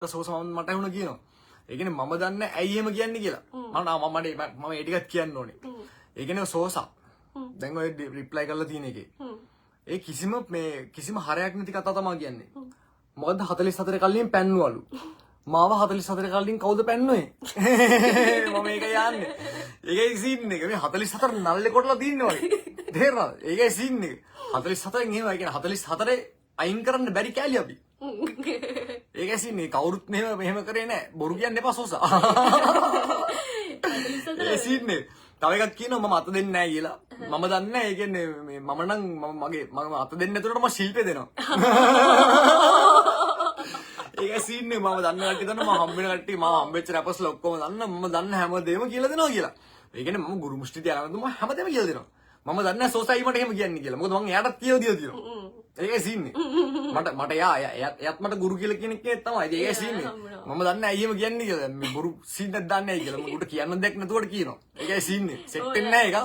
සෝස මට වුණ කියනවා. ඒ කියන්නේ මම දන්නේ ඇයි එහෙම කියන්නේ කියලා. මම ඒ ටිකක් කියන්න ඕනේ. ඒ කියන්නේ සෝසා. දැන් ඔය රිප්ලයි කරලා තියෙන එකේ. ඒ කිසිම හරයක් නැති කතාව තමයි කියන්නේ. මොකද 44 කල්ලින් පැන්නුවලු. මාව 44 කල්ලින් කවුද පැන්නුවේ? මම ඒක යන්නේ. ඒකයි සීන් එක. මේ 44 නල්ලේ කොටලා තින්නේ වගේ. තේරෙනවද? ඒකයි සීන් එක. 44න් එහෙම ඒ කියන්නේ 44 අයින් කරන්න බැරි කැලිය අපි. ඒකයි සීන් එක. කවුරුත් මෙහෙම කරේ නැහැ. බොරු කියන්න එපා සෝසා. ඒ සීන් එක. තව එකක් කියනවා මම අත දෙන්නේ නැහැ කියලා. මම දන්නේ නැහැ. ඒ කියන්නේ මම නම් මම අත දෙන්නේ නැතුනට මම ශිල්පේ දෙනවා. ඒක සීන් එක මම දන්න කට්ටිය දන්නවා මම හම්බ වෙන කට්ටිය මම හම්බෙච්ච රැපස්ලා ඔක්කොම දන්නා මම දන්න හැමදේම කියලා දෙනවා කියලා. ඒ කියන්නේ මම ගුරු මුස්ටි තියාගෙන මම හැමදේම කියලා දෙනවා. මම දන්නේ නැහැ සෝසයි මට එහෙම කියන්නේ කියලා. මොකද මම එයාටත් කියලා දීලා තියෙනවා. ඒකයි සීන් එක. මට එයාත් මට ගුරු කියලා කියන කෙනෙක් තමයි. ඒකයි සීන් එක. මම දන්නේ නැහැ එහෙම කියන්නේ කියලා. මේ ගුරු සීන් එකක් දන්නේ නැහැ කියලා. මම උට කියන්න දෙයක් නැතුවට කියනවා. ඒකයි සීන් එක. සෙට් වෙන්නේ නැහැ ඒක.